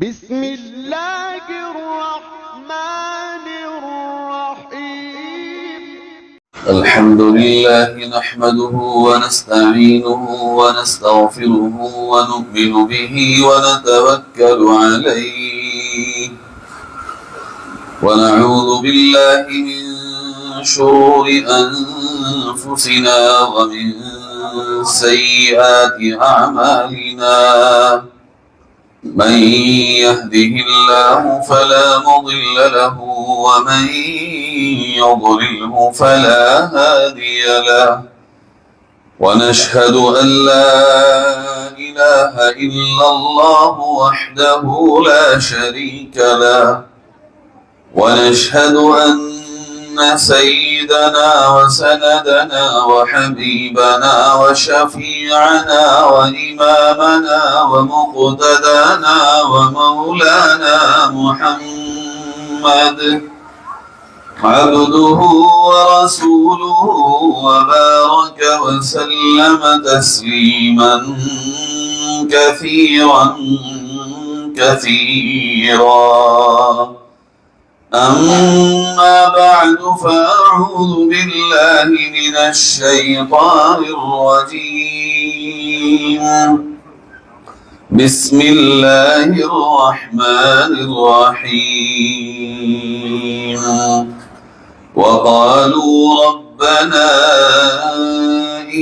بسم الله الرحمن الرحيم. الحمد لله نحمده ونستعينه ونستغفره ونؤمن به ونتوكل عليه ونعوذ بالله من شرور أنفسنا ومن سيئات أعمالنا. من يهده الله فلا مضل له ومن يضلله فلا هادي له، ونشهد أن لا إله إلا الله وحده لا شريك له، ونشهد أن سيدنا وسندنا وحبيبنا وشفيعنا وإمامنا ومقتدانا ومولانا محمد عبده ورسوله وبارك وسلم تسليما كثيرا. أما بعد فأعوذ بالله من الشيطان الرجيم. بسم الله الرحمن الرحيم. وقالوا ربنا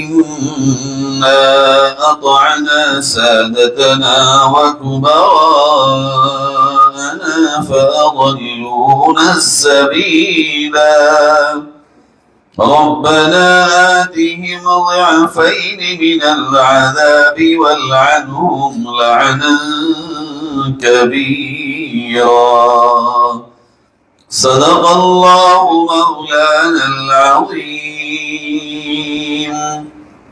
إنا أطعنا سادتنا وكبراءنا فأضلونا السبيلا ربنا آتهم ضعفين من العذاب والعنهم لعنا كبيرا. صدق الله مولانا العظيم.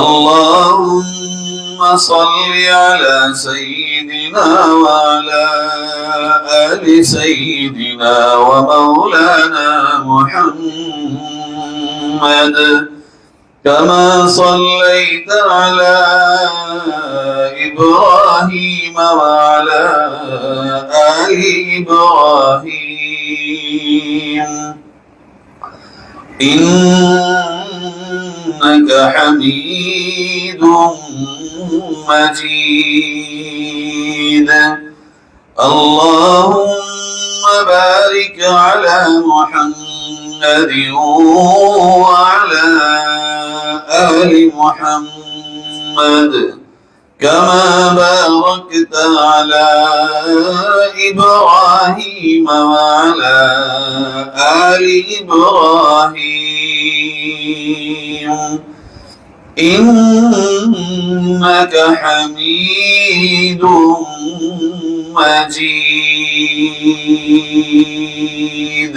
اللهم صل على سيدنا وعلى آل سيدنا ومولانا محمد كما صليت على إبراهيم وعلى آل إبراهيم إنك حميد مجيد. اللهم بارك على محمد وعلى آل محمد كما باركت على إبراهيم وعلى آل إبراهيم إنك حميد مجيد.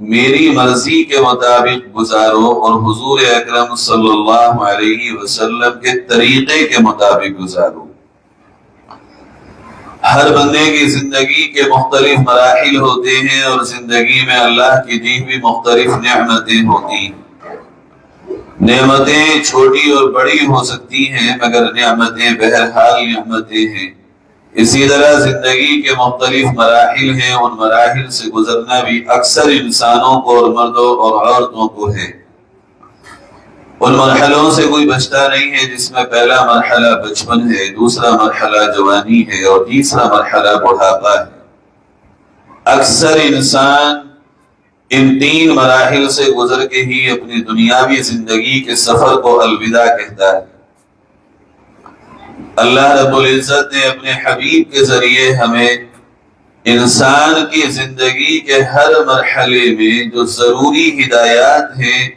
میری مرضی کے مطابق گزارو اور حضور اکرم صلی اللہ علیہ وسلم کے طریقے کے مطابق گزارو۔ ہر بندے کی زندگی کے مختلف مراحل ہوتے ہیں اور زندگی میں اللہ کی دی ہوئی مختلف نعمتیں ہوتی ہیں۔ نعمتیں چھوٹی اور بڑی ہو سکتی ہیں مگر نعمتیں بہرحال نعمتیں ہیں۔ اسی طرح زندگی کے مختلف مراحل ہیں، ان مراحل سے گزرنا بھی اکثر انسانوں کو اور مردوں اور عورتوں کو ہے۔ ان مرحلوں سے کوئی بچتا نہیں ہے جس میں پہلا مرحلہ بچپن ہے، دوسرا مرحلہ جوانی ہے اور تیسرا مرحلہ بڑھاپا ہے۔ اکثر انسان ان تین مراحل سے گزر کے ہی اپنی دنیاوی زندگی کے سفر کو الوداع کہتا ہے۔ اللہ رب العزت نے اپنے حبیب کے ذریعے ہمیں انسان کی زندگی کے ہر مرحلے میں جو ضروری ہدایات ہیں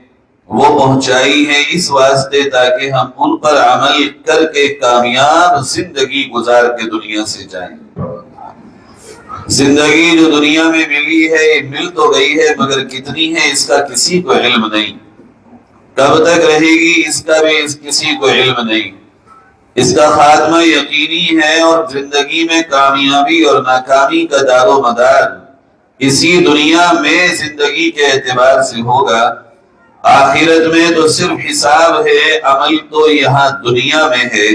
وہ پہنچائی ہیں، اس واسطے تاکہ ہم ان پر عمل کر کے کامیاب زندگی گزار کے دنیا سے جائیں۔ زندگی جو دنیا میں ملی ہے، مل تو گئی ہے مگر کتنی ہے اس کا کسی کو علم نہیں، کب تک رہے گی اس کا بھی کسی کو علم نہیں۔ اس کا خاتمہ یقینی ہے اور زندگی میں کامیابی اور ناکامی کا دار و مدار اسی دنیا میں زندگی کے اعتبار سے ہوگا۔ آخرت میں تو صرف حساب ہے، عمل تو یہاں دنیا میں ہے۔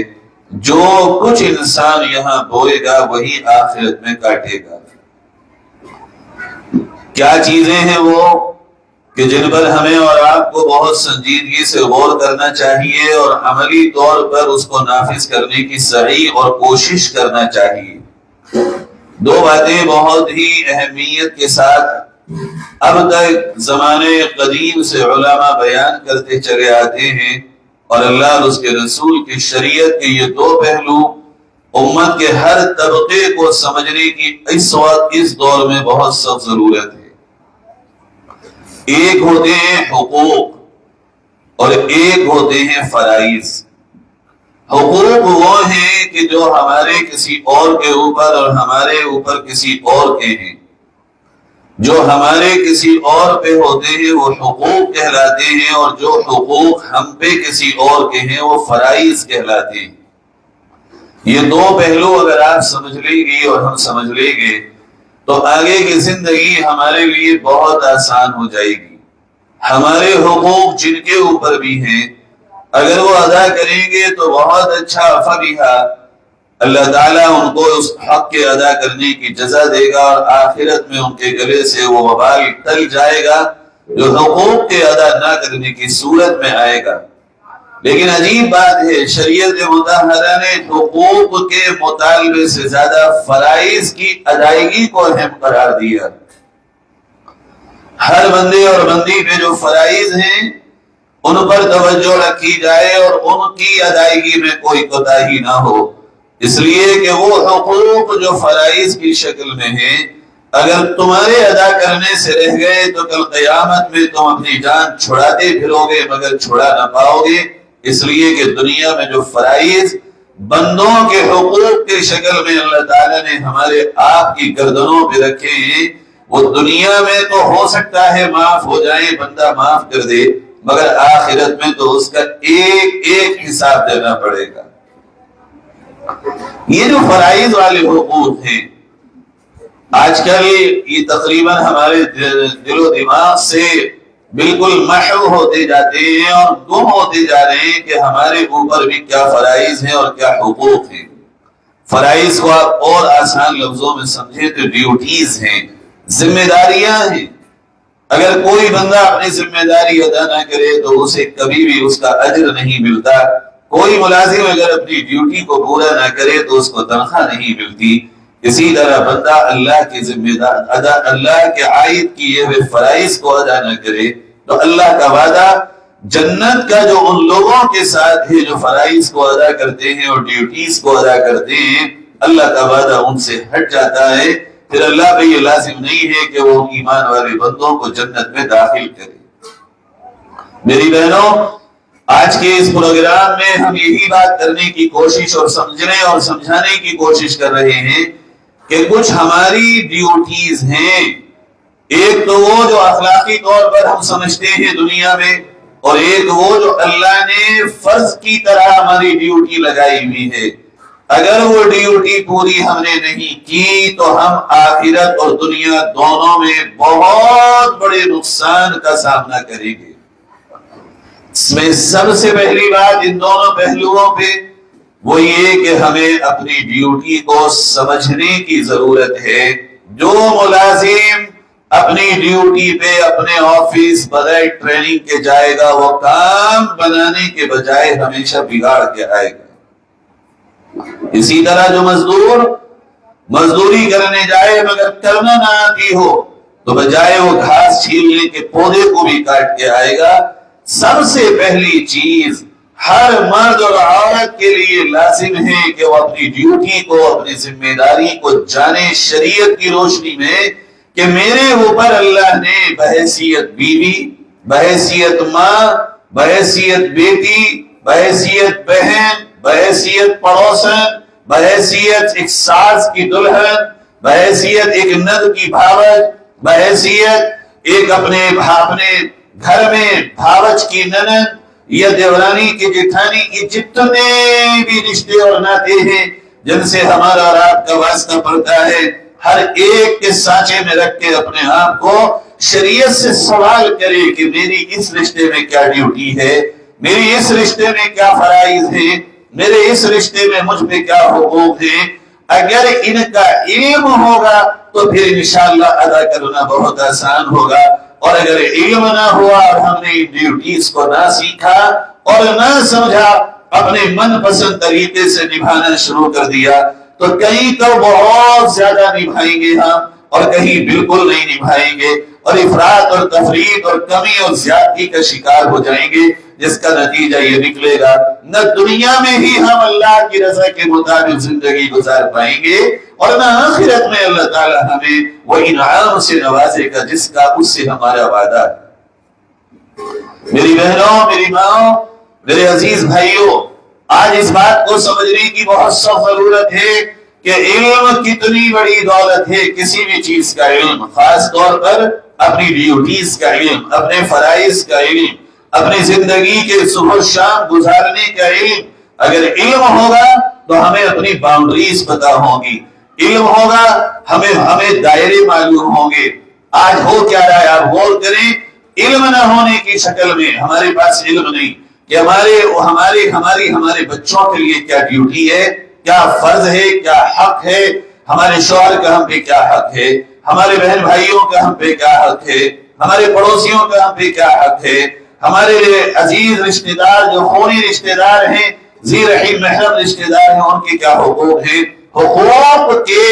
جو کچھ انسان یہاں بوئے گا وہی آخرت میں کاٹے گا۔ کیا چیزیں ہیں وہ کہ جن پر ہمیں اور آپ کو بہت سنجیدگی سے غور کرنا چاہیے اور عملی طور پر اس کو نافذ کرنے کی سعی اور کوشش کرنا چاہیے۔ دو باتیں بہت ہی اہمیت کے ساتھ اب تک زمانے قدیم سے علماء بیان کرتے چلے آتے ہیں، اور اللہ اور اس کے رسول کی شریعت کے یہ دو پہلو امت کے ہر طبقے کو سمجھنے کی اس وقت اس دور میں بہت سخت ضرورت ہے۔ ایک ہوتے ہیں حقوق اور ایک ہوتے ہیں فرائض۔ حقوق وہ ہیں کہ جو ہمارے کسی اور کے اوپر اور ہمارے اوپر کسی اور کے ہیں، جو ہمارے کسی اور پہ ہوتے ہیں وہ حقوق کہلاتے ہیں، اور جو حقوق ہم پہ کسی اور کے ہیں وہ فرائض کہلاتے ہیں۔ یہ دو پہلو اگر آپ سمجھ لیں گے اور ہم سمجھ لیں گے تو آگے کی زندگی ہمارے لیے بہت آسان ہو جائے گی۔ ہمارے حقوق جن کے اوپر بھی ہیں اگر وہ ادا کریں گے تو بہت اچھا، فبیہا، اللہ تعالیٰ ان کو اس حق کے ادا کرنے کی جزا دے گا اور آخرت میں ان کے گلے سے وہ وبال ٹل جائے گا جو حقوق کے ادا نہ کرنے کی صورت میں آئے گا۔ لیکن عجیب بات ہے، شریعت مطہرہ نے حقوق کے مطالبے سے زیادہ فرائض کی ادائیگی کو اہم قرار دیا۔ ہر بندے اور بندی پہ جو فرائض ہیں ان پر توجہ رکھی جائے اور ان کی ادائیگی میں کوئی کوتاہی نہ ہو، اس لیے کہ وہ حقوق جو فرائض کی شکل میں ہیں اگر تمہارے ادا کرنے سے رہ گئے تو کل قیامت میں تم اپنی جان چھڑاتے پھرو گے مگر چھڑا نہ پاؤ گے، اس لیے کہ دنیا میں جو فرائض بندوں کے حقوق کی شکل میں اللہ تعالیٰ نے ہمارے آپ کی گردنوں پہ رکھے ہیں وہ دنیا میں تو ہو سکتا ہے معاف ہو جائیں، بندہ معاف کر دے، مگر آخرت میں تو اس کا ایک ایک حساب دینا پڑے گا۔ یہ جو فرائض والے حقوق ہیں آج کل یہ تقریباً ہمارے دل و دماغ سے بالکل محو ہوتے جاتے ہیں اور گم ہوتے جا رہے ہیں کہ ہمارے اوپر بھی کیا فرائض ہیں اور کیا حقوق ہیں۔ فرائض کو آپ اور آسان لفظوں میں سمجھیں تو ڈیوٹیز ہیں، ذمہ داریاں ہیں۔ اگر کوئی بندہ اپنی ذمہ داری ادا نہ کرے تو اسے کبھی بھی اس کا اجر نہیں ملتا۔ کوئی ملازم اگر اپنی ڈیوٹی کو پورا نہ کرے تو اس کو تنخواہ نہیں ملتی۔ اسی طرح بندہ اللہ کی ذمہ داری اللہ کے عائد کیے ہوئے فرائض کو ادا نہ کرے تو اللہ کا وعدہ جنت کا جو ان لوگوں کے ساتھ ہے جو فرائض کو ادا کرتے ہیں اور ڈیوٹیز کو ادا کرتے ہیں، اللہ کا وعدہ ان سے ہٹ جاتا ہے۔ پھر اللہ پہ یہ لازم نہیں ہے کہ وہ ایمان والے بندوں کو جنت میں داخل کرے۔ میری بہنوں، آج کے اس پروگرام میں ہم یہی بات کرنے کی کوشش اور سمجھنے اور سمجھانے کی کوشش کر رہے ہیں کہ کچھ ہماری ڈیوٹیز ہیں ایک تو وہ جو اخلاقی طور پر ہم سمجھتے ہیں دنیا میں، اور ایک وہ جو اللہ نے فرض کی طرح ہماری ڈیوٹی لگائی ہوئی ہے۔ اگر وہ ڈیوٹی پوری ہم نے نہیں کی تو ہم آخرت اور دنیا دونوں میں بہت بڑے نقصان کا سامنا کریں گے۔ اس میں سب سے پہلی بات ان دونوں پہلوؤں پہ وہ یہ کہ ہمیں اپنی ڈیوٹی کو سمجھنے کی ضرورت ہے۔ جو ملازم اپنی ڈیوٹی پہ اپنے آفس بغیر ٹریننگ کے جائے گا وہ کام بنانے کے بجائے ہمیشہ بگاڑ کے آئے گا۔ اسی طرح جو مزدور مزدوری کرنے جائے مگر کرنا نہ آتی ہو تو بجائے وہ گھاس چھیلنے کے پودے کو بھی کاٹ کے آئے گا۔ سب سے پہلی چیز ہر مرد اور عورت کے لیے لازم ہے کہ وہ اپنی ڈیوٹی کو، اپنی ذمہ داری کو جانے شریعت کی روشنی میں کہ میرے اوپر اللہ نے بحیثیت بیوی، بحیثیت ماں، بحیثیت بیٹی، بحیثیت بہن، بحیثیت پڑوسن، بحیثیت ایک ساس کی دلہن، بحیثیت ایک ند کی بھاوج، بحیثیت ایک اپنے گھر میں بھاوج کی ننند یا دیورانی کی جٹھانی، یہ جتنے بھی رشتے اور ناتے ہیں جن سے ہمارا اور آپ کا واسطہ پڑتا ہے، ہر ایک کے سانچے میں رکھ کے اپنے آپ کو شریعت سے سوال کرے کہ میری اس رشتے میں کیا ڈیوٹی ہے، میری اس رشتے میں کیا فرائض ہیں، میرے اس رشتے میں مجھ پہ کیا حقوق ہیں۔ اگر ان کا علم ہوگا تو پھر انشاءاللہ ادا کرنا بہت آسان ہوگا، اور اگر علم نہ ہوا اور ہم نے ڈیوٹیز کو نہ سیکھا اور نہ سمجھا، اپنے من پسند طریقے سے نبھانا شروع کر دیا تو کہیں تو بہت زیادہ نبھائیں گے ہم اور کہیں بالکل نہیں نبھائیں گے، اور افراط اور تفریط اور کمی اور زیادتی کا شکار ہو جائیں گے، جس کا نتیجہ یہ نکلے گا نہ دنیا میں ہی ہم اللہ کی رضا کے مطابق زندگی گزار پائیں گے، اور نہ آخرت میں اللہ تعالیٰ ہمیں وہ انعام سے نوازے گا جس کا اس سے ہمارا وعدہ ہے۔ میری بہنوں، میری ماں، میرے عزیز بھائیوں، آج اس بات کو سمجھنے کی بہت سخت ضرورت ہے کہ علم کتنی بڑی دولت ہے۔ کسی بھی چیز کا علم، خاص طور پر اپنی ڈیوٹیز کا علم، اپنے فرائض کا علم، اپنی زندگی کے صبح شام گزارنے کا علم۔ اگر علم ہوگا تو ہمیں اپنی باؤنڈریز پتہ ہوں گی، علم ہوگا ہمیں دائرے معلوم ہوں گے۔ آج ہو کیا رہا ہے آپ غور کریں، علم نہ ہونے کی شکل میں ہمارے پاس علم نہیں کہ ہمارے بچوں کے لیے کیا ڈیوٹی ہے، کیا فرض ہے، کیا حق ہے، ہمارے شوہر کا ہم پہ کیا حق ہے، ہمارے بہن بھائیوں کا ہم پہ کیا حق ہے، ہمارے پڑوسیوں کا ہم پہ کیا حق ہے، ہمارے عزیز رشتہ دار جو خونی رشتہ دار ہیں، ذی رحم محرم رشتہ دار ہیں، ان کے کیا حقوق ہیں۔ حقوق کے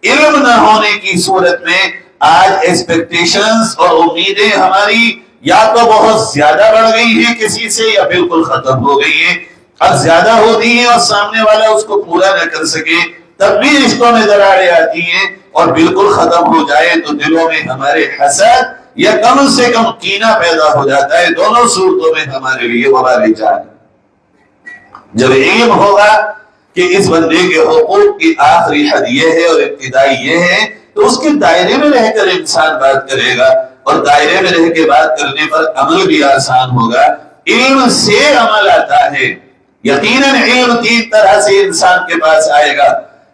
علم نہ ہونے کی صورت میں آج ایکسپیکٹیشنز اور امیدیں ہماری یا تو بہت زیادہ بڑھ گئی ہیں کسی سے یا بالکل ختم ہو گئی ہیں۔ اب زیادہ ہوتی ہیں اور سامنے والا اس کو پورا نہ کر سکے تب بھی رشتوں میں دراڑیں آتی ہیں، اور بالکل ختم ہو جائے تو دلوں میں ہمارے حسد یا کم سے کم کینہ پیدا ہو جاتا ہے۔ دونوں صورتوں میں ہمارے لیے وبال جان ہے۔ جب علم ہوگا کہ اس بندے کے حقوق کی آخری حد یہ ہے اور ابتدائی یہ ہے تو اس کے دائرے میں رہ کر انسان بات کرے گا، اور دائرے میں رہ کے بات کرنے پر عمل بھی آسان ہوگا۔ علم سے عمل آتا ہے۔ یقیناً علم تین طرح سے انسان کے پاس آئے گا،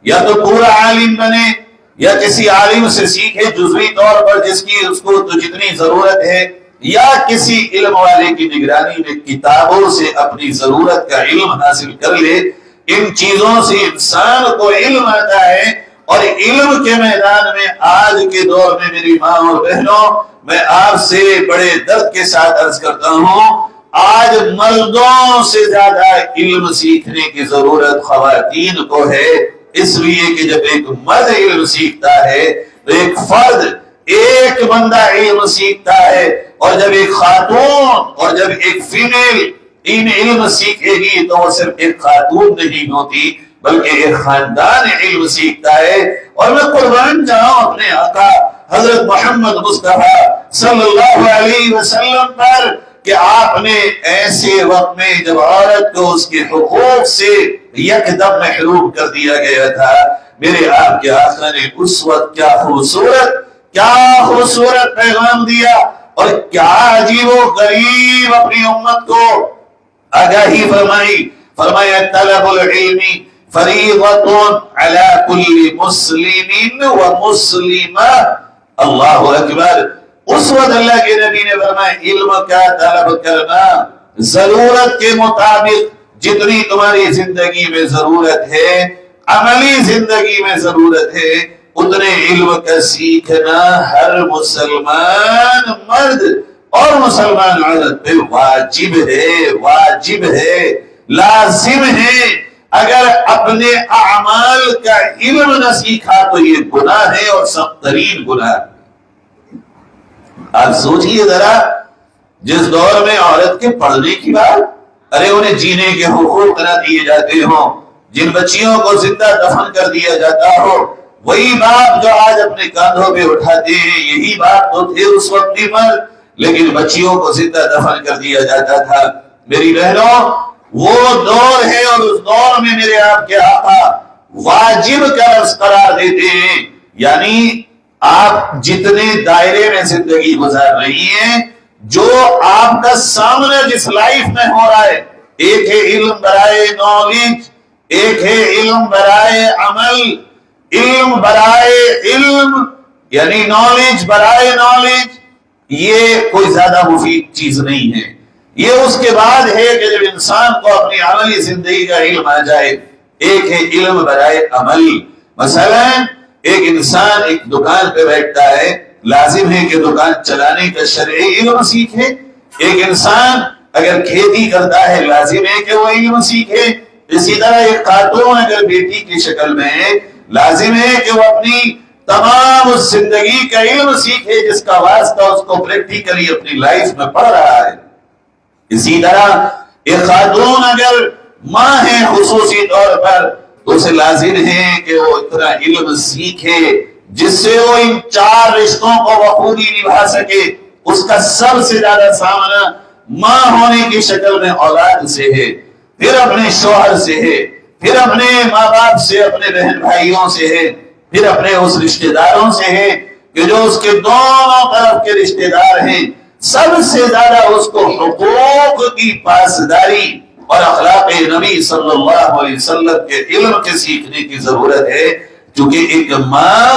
یا تو پورا عالم بنے، یا کسی عالم سے سیکھے جزوی طور پر جس کی اس کو تو جتنی ضرورت ہے، یا کسی علم والے کی نگرانی میں کتابوں سے اپنی ضرورت کا علم حاصل کر لے۔ ان چیزوں سے انسان کو علم آتا ہے، اور علم کے میدان میں آج کے دور میں میری ماں اور بہنوں، میں آپ سے بڑے درد کے ساتھ عرض کرتا ہوں، آج مردوں سے زیادہ علم سیکھنے کی ضرورت خواتین کو ہے، اس لیے کہ جب ایک مرد علم سیکھتا ہے تو ایک فرد، ایک بندہ علم سیکھتا ہے، اور جب ایک خاتون اور جب ایک فیمیل علم سیکھے گی تو وہ صرف ایک خاتون نہیں ہوتی بلکہ ایک خاندان علم سیکھتا ہے۔ اور میں قربان جاؤں اپنے آقا حضرت محمد مصطفیٰ صلی اللہ علیہ وسلم پر کہ آپ نے ایسے وقت میں جب عورت کو اس کے حقوق سے یکدم محروم کر دیا گیا تھا، میرے آپ کے آقا نے اس وقت کیا خوبصورت کیا خوبصورت پیغام دیا اور کیا عجیب و غریب اپنی امت کو آگاہی فرمائی. فرمایا طلب العلم فریضۃ علی کل مسلم و مسلمہ. اللہ اکبر. اس وقت اللہ کے نبی نے فرمایا علم کا طلب کرنا ضرورت کے مطابق جتنی تمہاری زندگی میں ضرورت ہے، عملی زندگی میں ضرورت ہے، اتنے علم کا سیکھنا ہر مسلمان مرد اور مسلمان عورت پہ واجب ہے، لازم ہے. اگر اپنے اعمال کا علم نہ سیکھا تو یہ گناہ ہے اور سخت ترین گناہ. آپ سوچئے ذرا، جس دور میں عورت کے پڑھنے کی بات، ارے انہیں جینے کے حقوق نہ دیے جاتے ہوں، جن بچیوں کو زندہ دفن کر دیا جاتا ہو، وہی باپ جو آج اپنے کاندھوں پہ اٹھاتے ہیں، یہی باپ تو تھے اس وقت بھی مرد، لیکن بچیوں کو زندہ دفن کر دیا جاتا تھا. میری بہنوں، وہ دور ہے اور اس دور میں میرے آپ کے آقا واجب کا لفظ قرار دیتے ہیں. یعنی آپ جتنے دائرے میں زندگی گزار رہی ہیں، جو آپ کا سامنا جس لائف میں ہو رہا ہے، ایک ہے علم برائے نالج، ایک ہے علم برائے عمل. علم برائے علم یعنی نالج برائے نالج، یہ کوئی زیادہ مفید چیز نہیں ہے. یہ اس کے بعد ہے کہ جب انسان کو اپنی عملی زندگی کا علم آ جائے. ایک ہے علم برائے عمل. مثلا ایک انسان ایک دکان پہ بیٹھتا ہے، لازم ہے کہ دکان چلانے کا شرعی علم سیکھے. ایک انسان اگر کھیتی کرتا ہے، لازم ہے کہ وہ علم سیکھے. اسی طرح ایک خاتون اگر بیٹی کی شکل میں ہے، لازم ہے کہ وہ اپنی تمام اس زندگی کا علم سیکھے جس کا واسطہ اس کو پریکٹیکلی اپنی لائف میں پڑھ رہا ہے. اسی طرح ایک خاتون اگر ماں ہے خصوصی طور پر، تو اسے لازم ہے کہ وہ اتنا علم سیکھے جس سے وہ ان 4 رشتوں کو بخوبی نبھا سکے. اس کا سب سے زیادہ سامنا ماں ہونے کی شکل میں اولاد سے ہے، پھر اپنے شوہر سے ہے، پھر اپنے ماں باپ سے، اپنے بہن بھائیوں سے ہے، پھر اپنے اس رشتہ داروں سے ہے کہ جو اس کے دونوں طرف کے رشتہ دار ہیں. سب سے زیادہ اس کو حقوق کی پاسداری اور اخلاق نبی صلی اللہ علیہ وسلم کے علم کے سیکھنے کی ضرورت ہے. چونکہ ایک ماں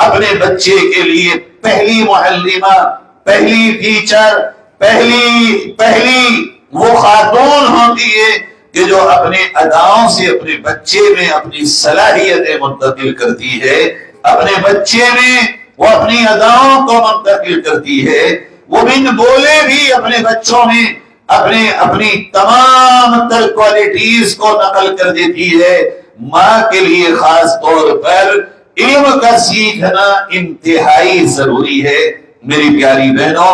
اپنے بچے کے لیے پہلی معلمہ، پہلی ٹیچر، پہلی وہ خاتون ہوتی ہے کہ جو اپنے اداؤں سے اپنے بچے میں اپنی صلاحیتیں منتقل کرتی ہے. اپنے بچے میں وہ اپنی اداؤں کو منتقل کرتی ہے. وہ بن بولے بھی اپنے بچوں میں اپنی تمام تر کوالٹیز کو نقل کر دیتی ہے. ماں کے لیے خاص طور پر علم کا سیکھنا انتہائی ضروری ہے. میری پیاری بہنوں،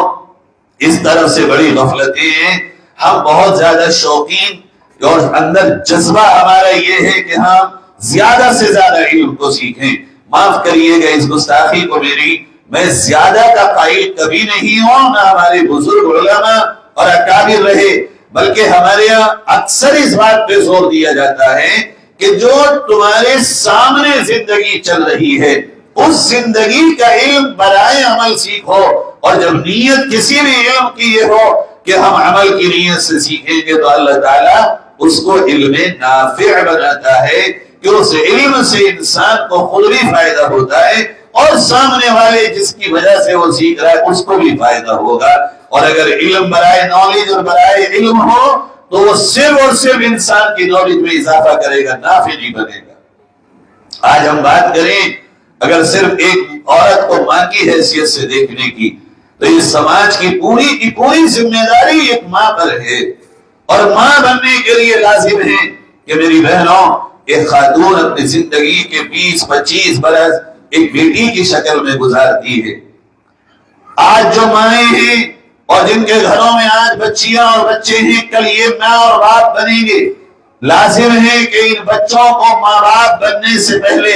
اس طرف سے بڑی غفلتیں ہیں. ہم بہت زیادہ شوقین اور اندر جذبہ ہمارا یہ ہے کہ ہم زیادہ سے زیادہ علم کو سیکھیں. معاف کریے گا اس گستاخی کو میری، میں زیادہ کا قائل کبھی نہیں ہوں، نہ ہمارے بزرگ علماء اور اکابر رہے، بلکہ ہمارے یہاں اکثر اس بات پہ زور دیا جاتا ہے کہ جو تمہارے سامنے زندگی چل رہی ہے اس زندگی کا علم برائے عمل سیکھو. اور جب نیت کسی بھی علم کی یہ ہو کہ ہم عمل کی نیت سے سیکھیں گے تو اللہ تعالیٰ اس کو علم نافع بناتا ہے کہ اس علم سے انسان کو خود بھی فائدہ ہوتا ہے اور سامنے والے جس کی وجہ سے وہ سیکھ رہا ہے اس کو بھی فائدہ ہوگا. اور اگر علم برائے نالج اور برائے علم ہو تو وہ صرف اور صرف انسان کی نالج میں اضافہ کرے گا، نافع نہیں بنے گا. آج ہم بات کریں اگر صرف ایک عورت کو ماں کی حیثیت سے دیکھنے کی، تو یہ سماج کی پوری ذمہ داری ایک ماں پر ہے. اور ماں بننے کے لیے لازم ہے کہ میری بہنوں، ایک خاتون اپنی زندگی کے 20-25 برس ایک بیٹی کی شکل میں گزارتی ہے. آج جو مائیں ہیں اور جن کے گھروں میں آج بچیاں اور بچے ہیں، کل یہ ماں اور باپ بنیں گے. لازم ہے کہ ان بچوں کو ماں باپ بننے سے پہلے،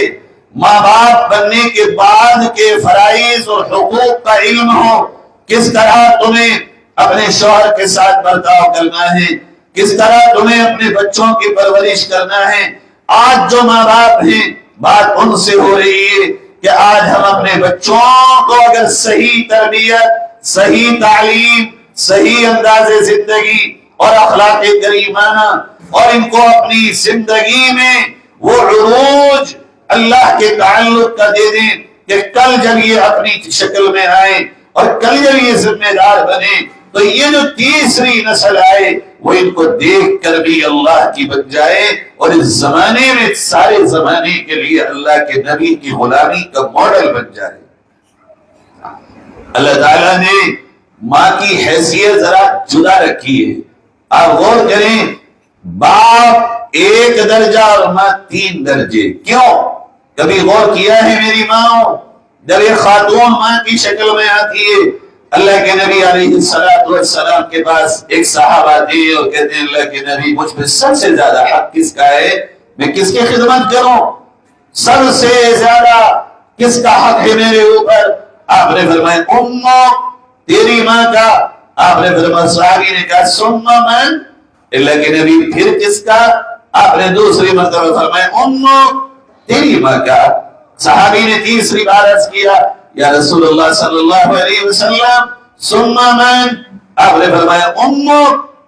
ماں باپ بننے کے بعد کے فرائض اور حقوق کا علم ہو. کس طرح تمہیں اپنے شوہر کے ساتھ برتاؤ کرنا ہے، کس طرح تمہیں اپنے بچوں کی پرورش کرنا ہے. آج جو ماں باپ ہیں، بات ان سے ہو رہی ہے کہ آج ہم اپنے بچوں کو اگر صحیح تربیت، صحیح تعلیم، صحیح انداز زندگی اور اخلاق کریمانہ اور ان کو اپنی زندگی میں وہ عروج اللہ کے تعلق کا دے دیں کہ کل جب یہ اپنی شکل میں آئے اور کل جب یہ ذمہ دار بنے تو یہ جو تیسری نسل آئے وہ ان کو دیکھ کر بھی اللہ کی بن جائے اور اس زمانے میں سارے زمانے کے لیے اللہ کے نبی کی غلامی کا ماڈل بن جائے۔ اللہ تعالیٰ نے ماں کی حیثیت ذرا جدا رکھی ہے۔ آپ غور کریں، باپ 1 درجہ اور ماں 3 درجے، کیوں؟ کبھی غور کیا ہے میری ماں؟ جب ایک خاتون ماں کی شکل میں آتی ہے، اللہ کے نبی علیہ السلام کے پاس ایک صاحب آتے ہیں اور کہتے ہیں اللہ کے نبی مجھ پہ سب سے زیادہ حق کس کا ہے، میں کس کی خدمت کروں، سب سے زیادہ کس کا حق ہے میرے اوپر؟ آپ نے فرمایا امو، تیری ماں کا۔ آپ نے فرمایا، صحابی نے کہا ثم من، اللہ کے نبی پھر کس کا؟ آپ نے دوسری مرتبہ فرمایا امو، تیری ماں کا۔ صحابی نے تیسری بار عرض کیا یا رسول اللہ صلی اللہ علیہ وسلم ثم من، آپ نے فرمایا امو،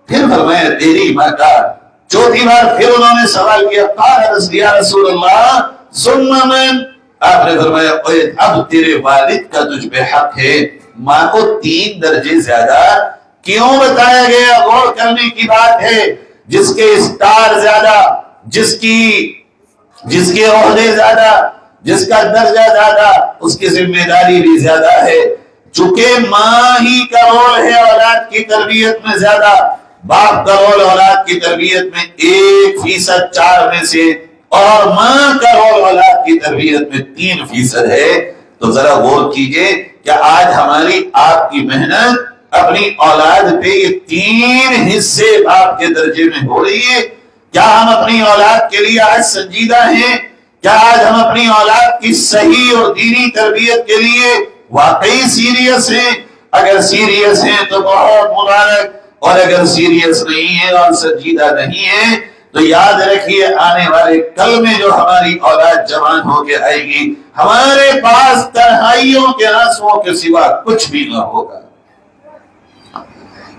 پھر فرمایا تیری ماں کا۔ چوتھی بار پھر انہوں نے سوال کیا قال یا رسول اللہ ثم من، آپ نے فرمایا اب تیرے والد کا تجھ پہ حق ہے۔ ماں کو 3 درجے زیادہ کیوں بتایا گیا؟ غور کرنے کی بات ہے۔ جس کے اسٹار زیادہ، جس کے عہدے زیادہ، جس کا درجہ زیادہ، اس کی ذمہ داری بھی زیادہ ہے۔ چونکہ ماں ہی کا رول ہے اولاد کی تربیت میں زیادہ، باپ کا رول اولاد کی تربیت میں 1% 4 میں سے، اور ماں کا رول اولاد کی تربیت میں 3% ہے۔ تو ذرا غور کیجئے کہ آج ہماری آپ کی محنت اپنی اولاد پہ یہ 3 حصے باپ کے درجے میں ہو رہی ہے۔ کیا ہم اپنی اولاد کے لیے آج سنجیدہ ہیں؟ کیا آج ہم اپنی اولاد کی صحیح اور دینی تربیت کے لیے واقعی سیریس ہیں؟ اگر سیریس ہیں تو بہت مبارک، اور اگر سیریس نہیں ہے اور سنجیدہ نہیں ہے تو یاد رکھیے آنے والے کل میں جو ہماری اولاد جوان ہو کے آئے گی، ہمارے پاس تنہائیوں کے آنسوؤں کے سوا کچھ بھی نہ ہوگا۔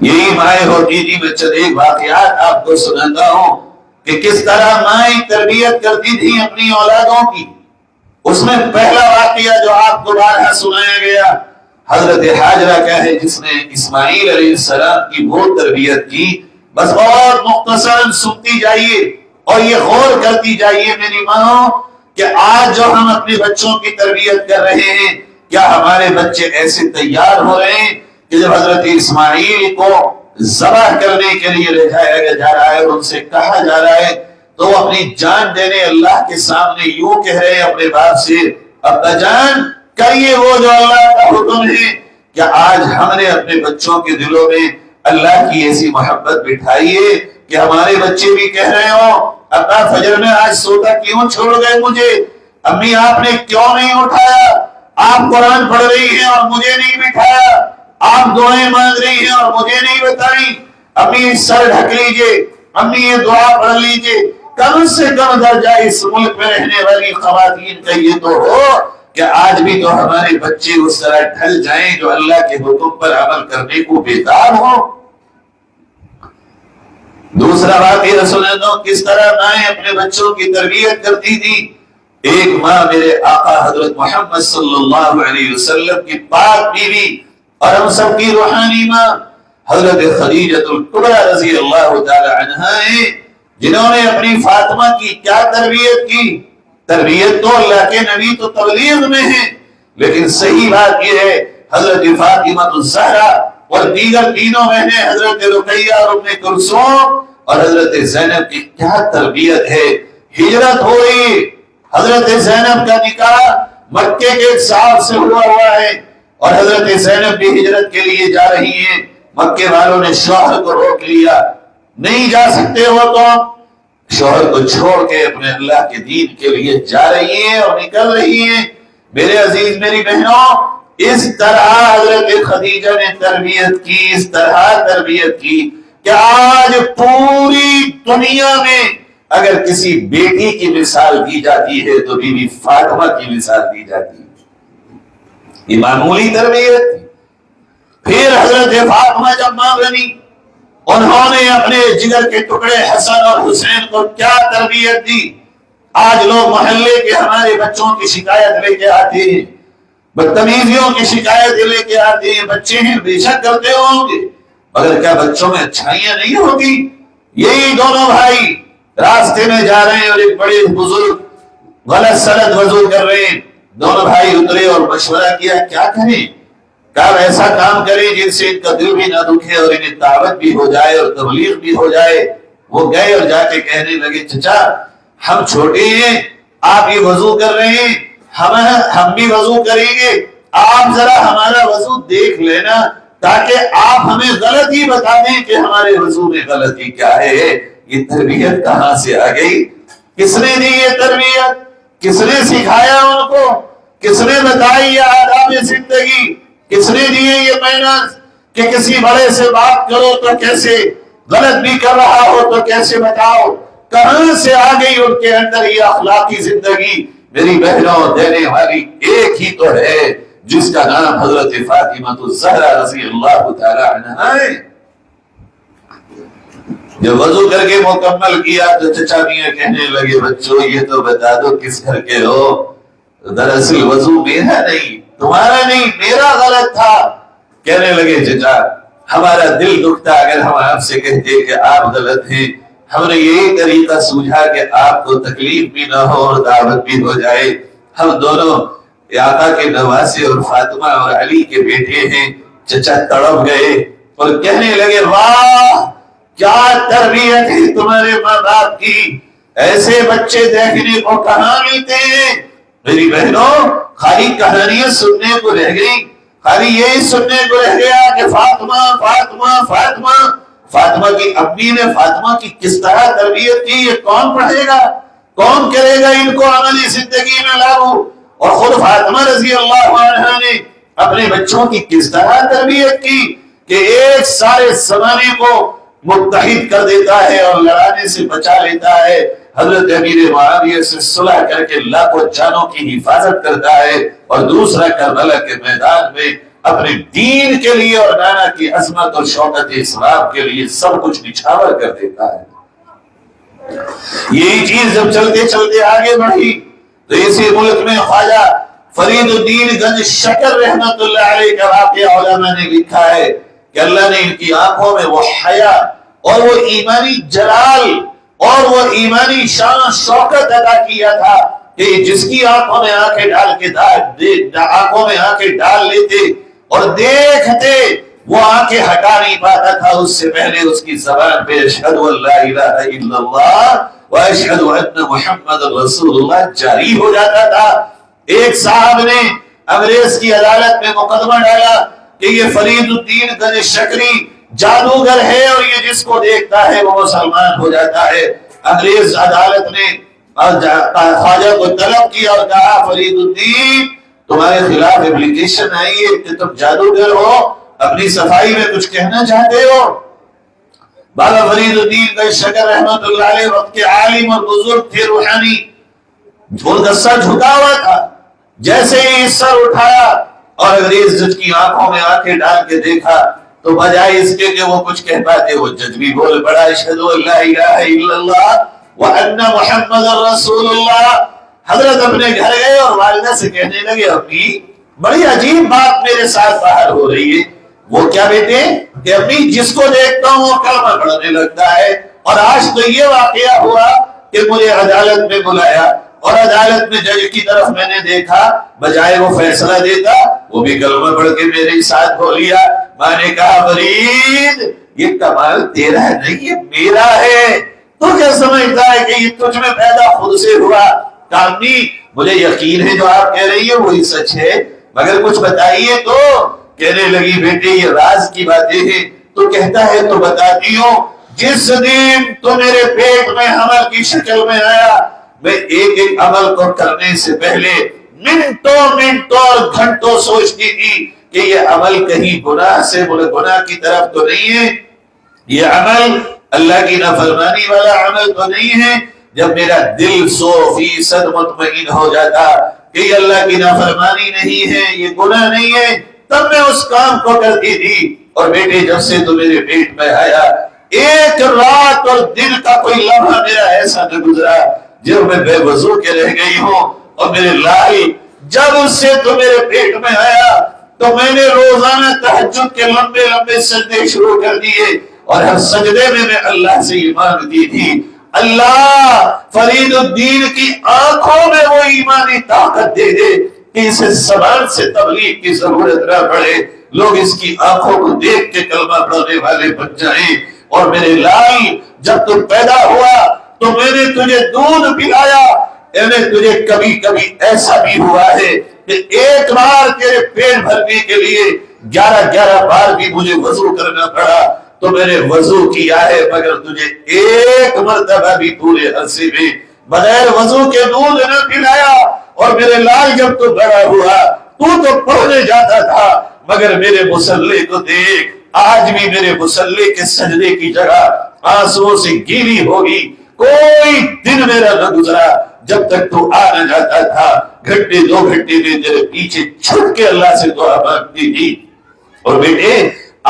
یہی مائیں ہوتی تھی۔ میں چند ایک واقعات آپ کو سناتا ہوں کہ کس طرح مائیں تربیت کرتی تھی اپنی اولادوں کی۔ اس میں پہلا واقعہ جو آپ کو بارہا سنایا گیا حضرت حاجرہ کا ہے، جس نے اسماعیل علیہ السلام کی وہ تربیت کی۔ بس بہت مختصراً سنتی جائیے اور یہ غور کرتی جائیے میری ماں کہ آج جو ہم اپنے بچوں کی تربیت کر رہے ہیں، کیا ہمارے بچے ایسے تیار ہو رہے ہیں کہ جب حضرت اسماعیل کو ذبح کرنے کے لیے لے جایا جا رہا ہے اور ان سے کہا جا رہا ہے تو وہ اپنی جان دینے اللہ کے سامنے یوں کہہ رہے ہیں اپنے باپ سے، ابا جان کریے وہ جو اللہ کا حکم ہے۔ کیا آج ہم نے اپنے بچوں کے دلوں میں اللہ کی ایسی محبت بٹھائی ہے کہ ہمارے بچے بھی کہہ رہے ہوں ابا فجر میں آج سوتا کیوں چھوڑ گئے مجھے، امی آپ نے کیوں نہیں اٹھایا، آپ قرآن پڑھ رہی ہیں اور مجھے نہیں بٹھایا، آپ دعائیں مانگ رہی ہیں اور مجھے نہیں بتائیں، امی سر ڈھک لیجئے، امی یہ دعا پڑھ لیجئے۔ کم سے کم درجہ اس ملک میں رہنے والی خواتین کا یہ تو ہو کہ آج بھی تو ہمارے بچے اس طرح ڈھل جائیں جو اللہ کے حکم پر عمل کرنے کو بیدار ہو۔ دوسرا واقعہ سناتا ہوں کس طرح مائیں اپنے بچوں کی تربیت کرتی تھی۔ ایک ماں میرے آقا حضرت محمد صلی اللہ علیہ وسلم کی پاک بیوی اور ہم سب کی روحانی ماں حضرت خدیجہ الکبریٰ رضی اللہ تعالی عنہا ہیں، جنہوں نے اپنی فاطمہ کی کیا تربیت کی۔ تربیت تو اللہ کے نبی تو تبلیغ میں ہے، لیکن صحیح بات یہ ہے حضرت فاطمہ الزہرا اور دیگر تینوں بہنیں حضرت رقیہ اور ام کلثوم اور حضرت زینب کی کیا تربیت ہے۔ ہجرت ہوئی، حضرت زینب کا نکاح مکے کے ایک صاحب سے ہوا ہے اور حضرت زینب بھی ہجرت کے لیے جا رہی ہیں۔ مکے والوں نے شوہر کو روک لیا، نہیں جا سکتے ہو تو شوہر کو چھوڑ کے اپنے اللہ کے دین کے لیے جا رہی ہیں اور نکل رہی ہیں۔ میرے عزیز میری بہنوں، اس طرح حضرت خدیجہ نے تربیت کی، اس طرح تربیت کی کہ آج پوری دنیا میں اگر کسی بیٹی کی مثال دی جاتی ہے تو بی بی فاطمہ کی مثال دی جاتی ہے۔ یہ معمولی تربیت تھی۔ پھر حضرت فاطمہ جب ماں بنی، انہوں نے اپنے جگر کے ٹکڑے حسن اور حسین کو کیا تربیت دی۔ آج لوگ محلے کے ہمارے بچوں کی شکایت لے کے آتے ہیں، بدتمیزیوں کی شکایت لے کے آتے ہیں۔ بچے ہیں بے شک کرتے ہوں گے، مگر کیا بچوں میں اچھائیاں نہیں ہوگی؟ یہی دونوں بھائی راستے میں جا رہے ہیں اور ایک بڑے بزرگ غلط سلط وضو کر رہے ہیں۔ دونوں بھائی اترے اور مشورہ کیا کیا کریں، کیا ایسا کام کریں جن سے ان کا دل بھی نہ دکھے اور انہیں دعوت بھی ہو جائے اور تبلیغ بھی ہو جائے۔ وہ گئے اور جا کے کہنے لگے چچا ہم چھوٹے ہیں، آپ یہ وضو کر رہے ہیں، ہم بھی وضو کریں گے، آپ ذرا ہمارا وضو دیکھ لینا تاکہ آپ ہمیں غلطی بتا دیں کہ ہمارے وضو میں غلطی کیا ہے۔ یہ تربیت کہاں سے آ گئی؟ کس نے دی یہ تربیت؟ کس نے سکھایا ان کو؟ کس نے بتائی یہ آداب زندگی؟ کس نے دیے یہ مینرز کہ کسی بڑے سے بات کرو تو کیسے، غلط بھی کر رہا ہو تو کیسے بتاؤ؟ کہاں سے آ گئی ان کے اندر یہ اخلاقی زندگی؟ میری بہنوں دینے والی ایک ہی تو ہے جس کا نام حضرت فاطمہ الزہرا رضی اللہ تعالی عنہا ہے۔ جب وضو کر کے مکمل کیا تو چچا میاں کہنے لگے بچوں یہ تو بتا دو کس گھر کے ہو؟ دراصل وضو میرا نہیں، تمہارا نہیں، میرا غلط تھا۔ کہنے لگے چچا ہمارا دل دکھتا اگر ہم آپ سے کہتے کہ آپ غلط ہیں، ہم نے یہی طریقہ سوچا کہ آپ کو تکلیف بھی نہ ہو اور دعوت بھی ہو جائے۔ ہم دونوں آقا کے نواسے اور فاطمہ اور علی کے بیٹے ہیں۔ چچا تڑپ گئے اور کہنے لگے واہ کیا تربیت ہے تمہارے ماں باپ کی، ایسے بچے دیکھنے کو کہاں ملتے ہیں۔ میری بہنوں خالی کہانیاں سننے کو رہ گئی، خالی یہی سننے کو رہ گیا کہ فاطمہ فاطمہ فاطمہ۔ فاطمہ کی امی نے فاطمہ کی کس طرح تربیت کی یہ کون پڑھے گا، کون کرے گا ان کو عملی زندگی میں لاگو؟ اور خود فاطمہ رضی اللہ عنہا نے اپنے بچوں کی کس طرح تربیت کی کہ ایک سارے زمانے کو متحد کر دیتا ہے اور لڑانے سے بچا لیتا ہے۔ حضرت امیر معاویہ سے صلح کر کے لاکھوں جانوں کی حفاظت کرتا ہے، اور دوسرا کربلا کے میدان میں اپنے دین کے لیے اور نانا کی عظمت اور شوکت اسلام کے لیے سب کچھ نچھاور کر دیتا ہے۔ یہی چیز جب چلتے چلتے آگے بڑھی تو اسی ملک میں خواجہ فرید الدین گنج شکر رحمت اللہ علیہ کا واقعہ علماء نے لکھا ہے کہ اللہ نے ان کی آنکھوں میں وہ حیا اور وہ ایمانی جلال اور وہ ایمانی شان شوکت عطا کیا تھا کہ جس کی آنکھوں میں آنکھیں ڈال کے آنکھوں میں آنکھیں ڈال لیتے اور دیکھتے وہ آنکھیں ہٹا نہیں پاتا تھا، اس سے پہلے اس کی زبان پہ اشہد ان لا الہ الا اللہ واشہد ان محمد رسول اللہ جاری ہو جاتا تھا۔ ایک صاحب نے انگریز کی عدالت میں مقدمہ ڈالا کہ یہ فرید الدین گنج شکری جادوگر ہے اور یہ جس کو دیکھتا ہے وہ مسلمان ہو جاتا ہے۔ انگریز عدالت نے خواجہ کو طلب کیا اور کہا فرید الدین تمہارے خلاف اپلیکیشن آئی ہے کہ تم جادوگر ہو، اپنی صفائی میں کچھ کہنا چاہتے ہو؟ بابا فرید الدین گنج شکر رحمت اللہ علیہ وقت کے عالم اور بزرگ تھے، روحانی، ان کا سر جھکا ہوا تھا۔ جیسے ہی سر اٹھایا اور انگریز جج کی آنکھوں میں آنکھیں ڈال کے دیکھا تو بجائے اس کے کہ وہ کچھ کہہ پاتے وہ جج بھی بول پڑا اشہد ان لا الہ الا اللہ وان محمد رسول اللہ۔ حضرت اپنے گھر گئے اور والدہ سے کہنے لگے امی بڑی عجیب بات میرے ساتھ باہر ہو رہی ہے۔ وہ کیا بیٹے کہ امی جس کو دیکھتا ہوں وہ کلمہ پڑھنے لگتا ہے، اور آج تو یہ واقعہ ہوا کہ مجھے عدالت میں بلایا اور عدالت میں جج کی طرف میں نے دیکھا، بجائے وہ فیصلہ دیتا وہ بھی کلمہ پڑھ کے میرے ساتھ ہو لیا۔ میں نے کہا فرید یہ کمال تیرا نہیں یہ میرا ہے، تو کیا سمجھتا ہے کہ یہ تجھ میں پیدا خود سے ہوا؟ کامنی مجھے یقین ہے جو آپ کہہ رہی ہے وہی سچ ہے، مگر کچھ بتائیے تو۔ کہنے لگی بیٹے یہ راز کی باتیں ہیں، تو کہتا ہے تو بتاتی ہوں۔ جس دن تو میرے پیٹ میں حمل کی شکل میں آیا میں ایک ایک عمل کو کرنے سے پہلے منٹوں اور گھنٹوں سوچتی تھی کہ یہ عمل کہیں گناہ سے گناہ کی طرف تو نہیں ہے، یہ عمل اللہ کی نافرمانی والا عمل تو نہیں ہے۔ جب میرا دل 100% مطمئن ہو جاتا کہ یہ اللہ کی نافرمانی نہیں ہے، یہ گناہ نہیں ہے، تب میں اس کام کو کرتی تھی۔ اور بیٹے جب سے تو میرے پیٹ میں آیا، ایک رات اور دن کا کوئی لمحہ میرا ایسا نہ گزرا جب میں بے وضو کے رہ گئی ہوں۔ اور میرے لال جب اس سے تو میرے پیٹ میں آیا تو میں نے روزانہ تہجد کے لمبے لمبے سجدے شروع کر دیے، اور ہر سجدے میں اللہ سے یہ مانگتی تھی، اللہ فرید الدین کی آنکھوں میں وہ ایمانی طاقت دے دے کہ اسے زبان سے تبلیغ کی ضرورت نہ پڑے، لوگ اس کی آنکھوں کو دیکھ کے کلمہ پڑھنے والے بن جائیں۔ اور میرے لال جب تو پیدا ہوا تو میں نے تجھے دودھ پلایا، تجھے کبھی کبھی ایسا بھی ہوا ہے کہ ایک بار تیرے پیٹ بھرنے کے لیے 11 بار بھی مجھے وضو کرنا پڑا، تو میں نے وضو کیا ہے، مگر تجھے ایک مرتبہ بھی پورے عرصے میں بغیر وضو کے دودھ نہ پلایا۔ اور میرے لال جب تو بڑا ہوا تو پڑھنے جاتا تھا، مگر میرے مصلی کو دیکھ، آج بھی میرے مصلی کے سجدے کی جگہ آنسوؤں سے گیلی ہوگی۔ کوئی دن میرا نہ گزرا جب تک تو آ نہ جاتا تھا، گھنٹے 2 گھنٹے میں تیرے پیچھے چھپ کے اللہ سے دعا مانگتی تھی۔ اور بیٹے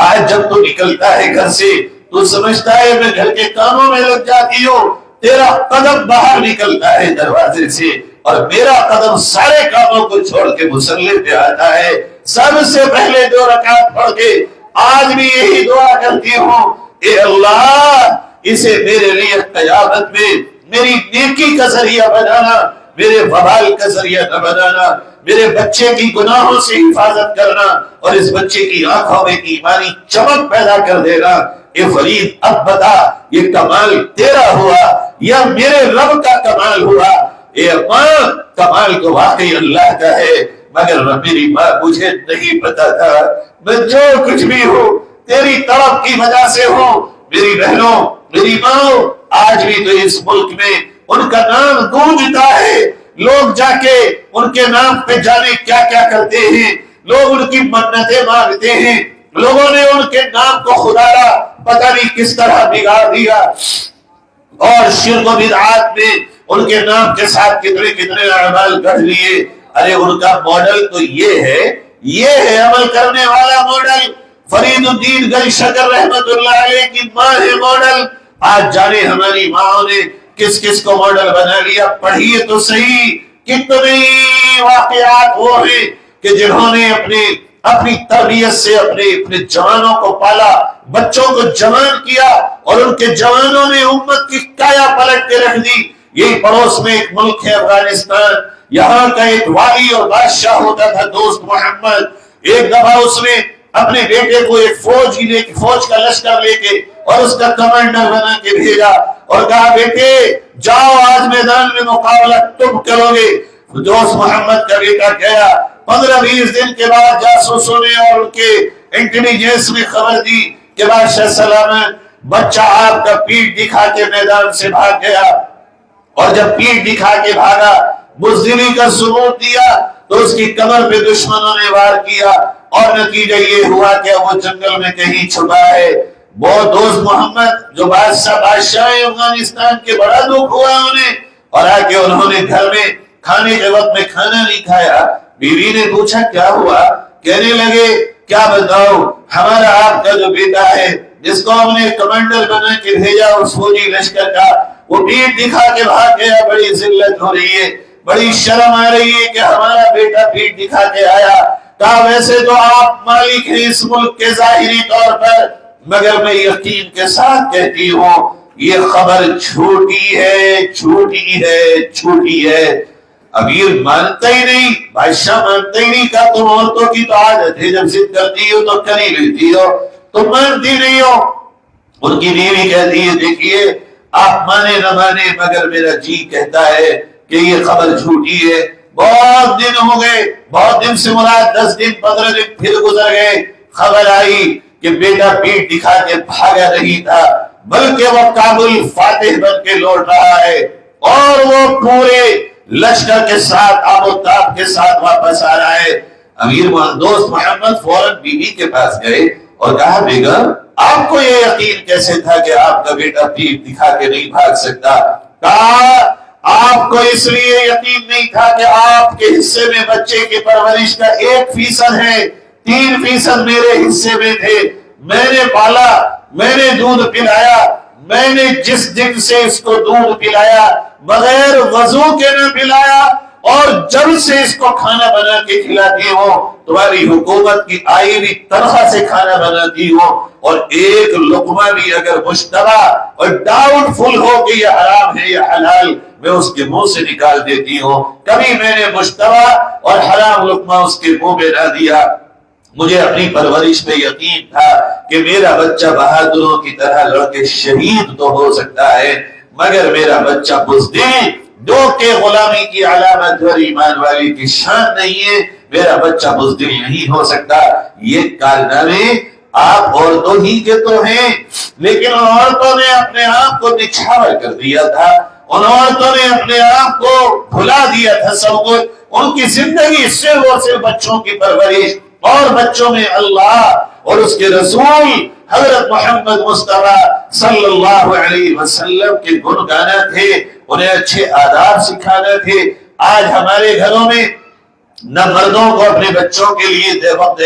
آج جب تو نکلتا ہے گھر سے تو سمجھتا ہے میں گھر کے کاموں میں لگ جاتی ہوں، تیرا قدم باہر نکلتا ہے دروازے سے، اور میرا قدم سارے کاموں کو چھوڑ کے مصلی پہ آتا ہے۔ سب سے پہلے 2 رکعت پڑھ کے آج بھی یہی دعا کرتی ہوں، اے اللہ اسے میرے لیے قیامت میں میری نیکی کا ذریعہ بنانا، میرے وبال کا ذریعہ نہ بنانا، میرے بچے کی گناہوں سے حفاظت کرنا، اور اس بچے کی آنکھوں میں ایمانی چمک پیدا کر دینا۔ اے فرید اب بتا یہ کمال تیرا ہوا یا میرے رب کا کمال ہوا؟ اے ماں کمال تو واقعی اللہ کا ہے، مگر میری ماں مجھے نہیں پتا تھا، میں جو کچھ بھی ہوں تیری طرف کی وجہ سے ہوں۔ میری بہنوں میری ماں آج بھی تو اس ملک میں ان کا نام گونجتا ہے، لوگ جا کے ان کے نام پہ جانے کیا کیا کرتے ہیں، لوگ ان کی منتیں مانگتے ہیں، لوگوں نے ان کے نام کو خدا را پتہ نہیں کس طرح بگاڑ دیا، اور شرک و بدعات میں ان کے نام کے ساتھ کتنے اعمال گڑھ لیے۔ ارے ان کا ماڈل تو یہ ہے عمل کرنے والا ماڈل۔ فرید الدین گل شکر رحمت اللہ علیہ کی ماں ہے ماڈل۔ آج جانے ہماری ماں نے کس کس کو ماڈل بنا لیا، پڑھیے تو صحیح کتنے واقعات وہ ہیں کہ جنہوں نے اپنی تربیت سے اپنے جوانوں کو پالا، بچوں کو جوان کیا، اور ان کے جوانوں نے امت کی کایا پلٹ کے رکھ دی۔ یہی پڑوس میں ایک ملک ہے افغانستان، یہاں کا ایک والی اور بادشاہ ہوتا تھا دوست محمد۔ ایک دفعہ اس نے اپنے بیٹے کو ایک فوج کا لشکر لے کے اور اس کا کمانڈر بنا کے بھیجا، اور کہا بیٹے جاؤ آج میدان میں مقابلہ تم کرو گے۔ دوست محمد کا بیٹا گیا، 15-20 دن کے بعد جاسوسوں نے اور ان کے انٹیلیجنس نے خبر دی کہ بادشاہ سلامت بچہ آپ کا پیٹ دکھا کے میدان سے بھاگ گیا۔ اور جب پیٹ دکھا کے بھاگا، بزدلی کا ثبوت دیا، تو اس کی کمر پہ دشمنوں نے وار کیا، اور نتیجہ یہ ہوا کہ وہ جنگل میں کہیں چھپا ہے۔ بہت دوست محمد جو بادشاہ افغانستان کے بڑا دکھ ہوا انہیں، اور آ کے انہوں نے گھر میں کھانے کے وقت میں کھانا نہیں کھایا۔ بیوی نے پوچھا کیا ہوا؟ کہنے لگے کیا بتاؤ، ہمارا آپ کا جو بیٹا ہے جس کو ہم نے کمانڈر بنا کے بھیجا اس فوجی لشکر کا، وہ پیٹ دکھا کے بھاگ گیا۔ بڑی ذلت ہو رہی ہے، بڑی شرم آ رہی ہے کہ ہمارا بیٹا پیٹ دکھا کے آیا۔ کہا ویسے تو آپ مالک ہیں اس ملک کے ظاہری طور پر، مگر میں یقین کے ساتھ کہتی ہوں یہ خبر جھوٹی ہے۔ امیر مانتا ہی نہیں، بادشاہ مانتا ہی نہیں، کہا تم عورتوں کی تو عادت ہے جب ضد کرتی ہو تو کر ہی لیتی ہو، تم مانتی نہیں ہو۔ ان کی بیوی کہتی ہے دیکھیے آپ مانے نہ مانے مگر میرا جی کہتا ہے کہ یہ خبر جھوٹی ہے۔ بہت دن ہو گئے، بہت دن سے مراد 10 دن 15 دن پھر گزر گئے، خبر آئی کہ بیٹا پیٹ دکھا کے بھاگا نہیں تھا، بلکہ وہ کابل فاتح بن کے لوٹ رہا ہے، اور وہ پورے لشکر کے ساتھ آب و تاب کے ساتھ واپس آ رہا ہے۔ امیر دوست محمد فوراً بیوی کے پاس گئے اور کہا بیگم آپ کو یہ یقین کیسے تھا کہ آپ کا بیٹا پیٹ دکھا کے نہیں بھاگ سکتا؟ کہا آپ کو اس لیے یقین نہیں تھا کہ آپ کے حصے میں بچے کی پرورش کا 1% ہے، 3% میرے حصے میں تھے، میں نے پالا، میں نے دودھ پلایا، میں نے جس دن سے اس کو دودھ پلایا بغیر وضو کے نہ پلایا، اور جب سے اس کو کھانا بنا کے کھلاتی ہو تمہاری حکومت کی آئی ہوئی تنخواہ سے کھانا بناتی ہو، اور ایک لقمہ بھی اگر مشتبہ اور ڈاؤٹ فل ہو کہ یہ حرام ہے یا حلال میں اس کے منہ سے نکال دیتی ہوں۔ کبھی میں نے مشتبہ اور حرام لقمہ اس کے منہ میں نہ دیا۔ مجھے اپنی پرورش میں یقین تھا کہ میرا بچہ بہادروں کی طرح لڑکے شہید تو ہو سکتا ہے، مگر میرا بچہ بزدل جو کہ غلامی کی علامت اور ایمان والی کی شان نہیں ہے، میرا بچہ بزدل نہیں ہو سکتا۔ یہ کارنامے آپ عورتوں ہی کے تو ہیں، لیکن ان عورتوں نے اپنے آپ کو نچھاور کر دیا تھا، ان عورتوں نے اپنے آپ کو بھلا دیا تھا سب کچھ۔ ان کی زندگی صرف اور صرف بچوں کی پرورش، اور بچوں میں اللہ اور اس کے رسول حضرت محمد مصطفیٰ صلی اللہ علیہ وسلم کے گن گانا تھے، انہیں اچھے آداب سکھانا تھے۔ آج ہمارے گھروں میں نہ مردوں کو اپنے بچوں کے لیے وقت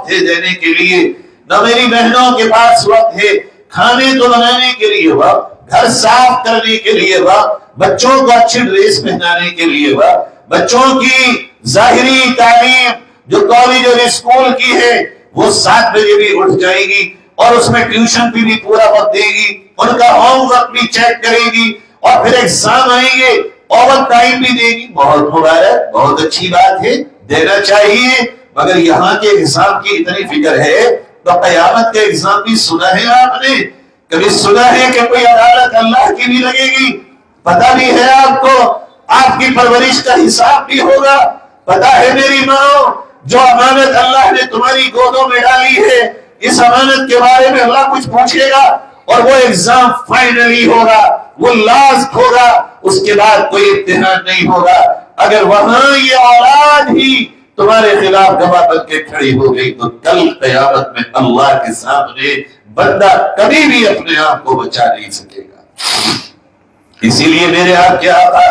دینے کے لیے، نہ میری بہنوں کے پاس وقت ہے کھانے تو بنانے کے لیے وقت، گھر صاف کرنے کے لیے وقت، بچوں کو اچھی ڈریس پہنانے کے لیے وقت، بچوں کی ظاہری تعلیم جو کالج اور اسکول کی ہے وہ 7 بجے بھی اٹھ جائے گی اور اس میں ٹیوشن بھی پورا وقت دے گی، ان کا ہوم ورک بھی چیک کرے گی، اور پھر ایگزام آئیں گے اوور ٹائم بھی دے گی۔ بہت مبارک، بہت اچھی بات ہے، دینا چاہیے، مگر یہاں کے ایگزام کی اتنی فکر ہے تو قیامت کے ایگزام بھی سنا ہے آپ نے؟ کبھی سنا ہے کہ کوئی عدالت اللہ کی بھی لگے گی؟ پتہ بھی ہے آپ کو آپ کی پرورش کا حساب بھی ہوگا؟ پتہ ہے میری ماں، جو امانت اللہ نے تمہاری گودوں میں ڈالی ہے، اس امانت کے بارے میں اللہ کچھ پوچھے گا، اور وہ ایگزام فائنلی ہوگا، وہ لاسٹ ہوگا، اس کے بعد کوئی امتحان نہیں ہوگا۔ اگر وہاں یہ اولاد ہی تمہارے خلاف گواہ بن کے کھڑی ہو گئی تو کل قیامت میں اللہ کے سامنے بندہ کبھی بھی اپنے آپ کو بچا نہیں سکے گا۔ اسی لیے میرے آپ کے آقا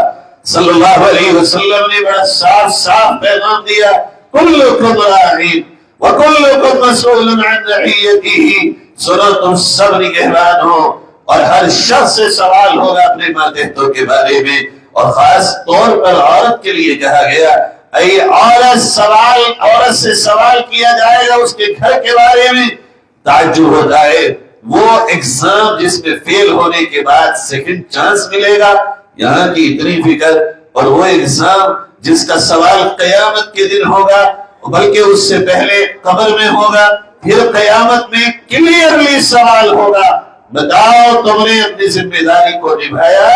صلی اللہ علیہ وسلم نے بڑا صاف پیغام دیا، کلکم راعٍ وکلکم مسئول عن رعیتہ۔ سنو تم سب نگہبان ہو اور ہر شخص سے سوال ہوگا اپنے ماتحتوں کے بارے میں، اور خاص طور پر عورت کے لیے کہا گیا، اے عورت سے سوال کیا جائے گا اس کے گھر کے بارے میں۔ تعجب ہوتا ہے وہ ایگزام جس میں فیل ہونے کے بعد سیکنڈ چانس ملے گا، یہاں کی اتنی فکر، اور وہ ایگزام جس کا سوال قیامت کے دن ہوگا، بلکہ اس سے پہلے قبر میں ہوگا، پھر قیامت میں کلیئرلی سوال ہوگا، بتاؤ تم نے اپنی ذمہ داری کو نبھایا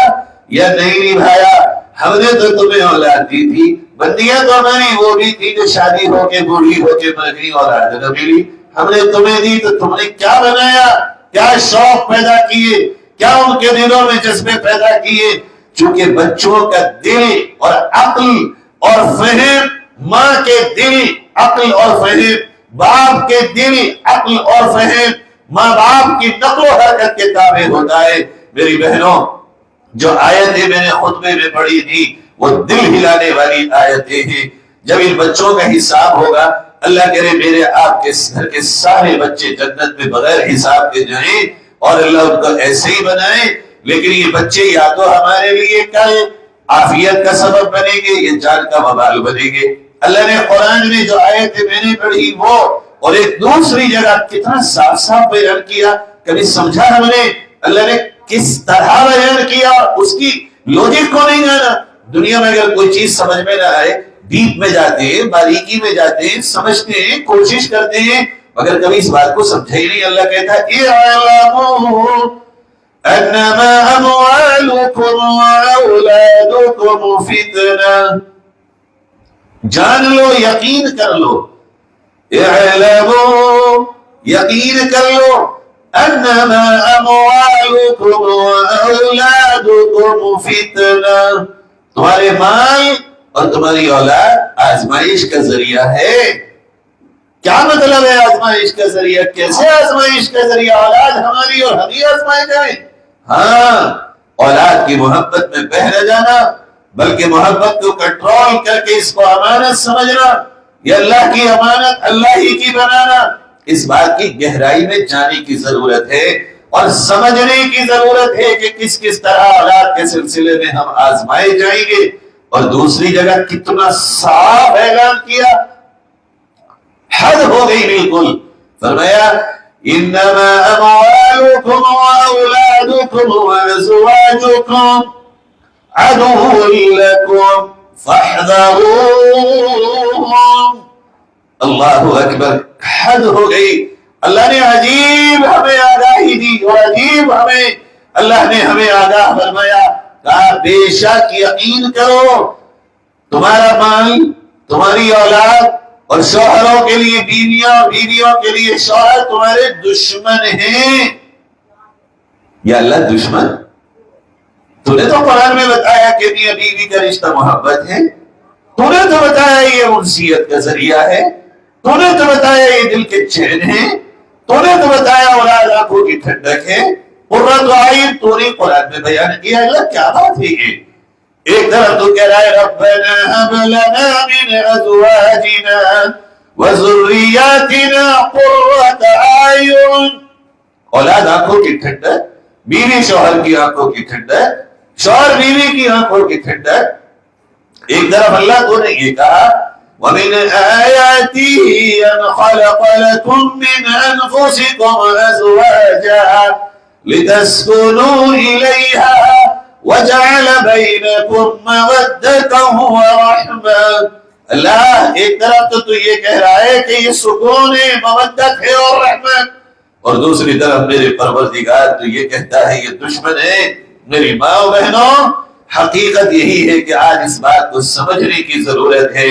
یا نہیں نبھایا؟ ہم نے تو تمہیں اولاد دی تھی، بندیاں تو ہماری وہ بھی تھی جو شادی ہو کے بوڑھی ہو کے مر گئی، اولاد نہ ملی، ہم نے تمہیں دی تو تم نے کیا بنایا؟ کیا شوق پیدا کیے؟ کیا ان کے دلوں میں جذبے پیدا کیے؟ چونکہ بچوں کا دل اور عقل اور فہم، ماں کے دل عقل اور فہم، باپ کے دل عقل اور فہم، ماں باپ کی نقل و حرکت کے تابع ہوتا ہے۔ میری بہنوں، جو آیتیں میں نے خطبے میں پڑھی تھی وہ دل ہلانے والی آیتیں ہیں۔ جب ان بچوں کا حساب ہوگا، اللہ کرے میرے آپ کے گھر کے سارے بچے جنت میں بغیر حساب کے جائیں، اور اللہ ان کو ایسے ہی بنائے، لیکن یہ بچے یا تو ہمارے لیے کل عافیت کا سبب بنیں گے یا جان کا وبال بنیں گے۔ اللہ نے قرآن میں جو آیتیں میں نے پڑھی وہ، اور ایک دوسری جگہ کتنا صاف بیان کیا، کبھی سمجھا ہم نے اللہ نے کس طرح بیان کیا؟ اس کی لوجک کو نہیں جانا۔ دنیا میں اگر کوئی چیز سمجھ میں نہ آئے، ڈیپ میں جاتے ہیں، باریکی میں جاتے ہیں، سمجھتے ہیں، کوشش کرتے ہیں، مگر کبھی اس بات کو سمجھا ہی نہیں۔ اللہ کہتا ہے اعلموا انما اموالکم واولادکم فتنہ، جان لو، یقین کر لو، اعلموا، یقین کر لو، انما اموالکم واولادکم فتنہ، تمہارے مال اور تمہاری اولاد آزمائش کا ذریعہ ہے۔ کیا مطلب ہے آزمائش کا ذریعہ؟ کیسے آزمائش کا ذریعہ؟ اولاد ہماری اور ہم ہی آزمائے جائیں؟ ہاں، اولاد کی محبت میں بہہ نہ جانا، بلکہ محبت کو کنٹرول کر کے اس کو امانت سمجھنا، یہ اللہ کی امانت اللہ ہی کی بنانا، اس بات کی گہرائی میں جانے کی ضرورت ہے اور سمجھنے کی ضرورت ہے کہ کس کس طرح اولاد کے سلسلے میں ہم آزمائے جائیں گے۔ اور دوسری جگہ کتنا صاف اعلان کیا، حد ہو گئی بالکل، فرمایا انما اموالکم واولادکم وازواجکم عدو لکم فاحذروہم۔ اللہ اکبر، حد ہو گئی۔ اللہ نے عجیب ہمیں آگاہی دی اور عجیب اللہ نے ہمیں آگاہ فرمایا، کہا بے شک یقین کرو تمہارا مال، تمہاری اولاد اور شوہروں کے لیے بیویاں، بیویوں کے لیے شوہر تمہارے دشمن ہیں۔ یا اللہ دشمن؟ تو نے تو قرآن میں بتایا کہ میاں بیوی کا رشتہ محبت ہے، تو نے تو بتایا یہ انسیت کا ذریعہ ہے، تو نے تو بتایا یہ دل کے چین ہے، تو نے تو بتایا اولاد آنکھوں کی ٹھنڈک ہے، قرۃ اعین تو نے قرآن میں بیان کیا۔ اللہ کیا بات ہے یہ؟ ایک طرف تو کہہ رہا ہے ربنا هب لنا من ازواجنا وذرياتنا قرة اعین، اولاد آنکھوں کی ٹھنڈک، بیوی شوہر کی آنکھوں کی ٹھنڈک، شوہر بیوی کی آنکھوں کی ٹھنڈک۔ ایک طرف اللہ کو نے یہ کہا وَمِنْ آيَاتِهِ أَنْ خَلَقَ لَكُم مِّنْ أَنفُسِكُمْ أَزْوَاجًا لِتَسْكُنُوا إِلَيْهَا وَجَعَلَ بَيْنَكُم مَّوَدَّةً وَرَحْمَةً۔ اللہ ایک طرف تو یہ کہہ رہا ہے کہ یہ سکون ہے، مودت ہے اور رحمت، اور دوسری طرف میرے پروردگار تو یہ کہتا ہے یہ دشمن ہے۔ میری ماں و بہنوں، حقیقت یہی ہے کہ آج اس بات کو سمجھنے کی ضرورت ہے،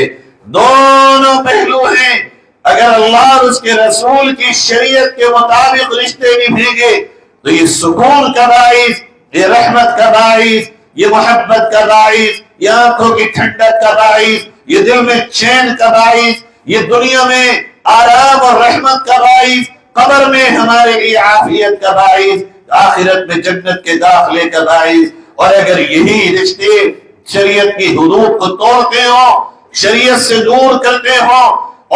دونوں پہلو ہیں۔ اگر اللہ اور اس کے رسول کی شریعت کے مطابق رشتے نبھیں گے تو یہ سکون کا باعث، یہ رحمت کا باعث، یہ محبت کا باعث، یہ آنکھوں کی ٹھنڈک کا باعث، یہ دل میں چین کا باعث، یہ دنیا میں آرام اور رحمت کا باعث، قبر میں ہمارے لیے عافیت کا باعث، آخرت میں جنت کے داخلے کا باعث۔ اور اگر یہی رشتے شریعت کی حدود کو توڑتے ہوں، شریعت سے دور کرتے ہوں،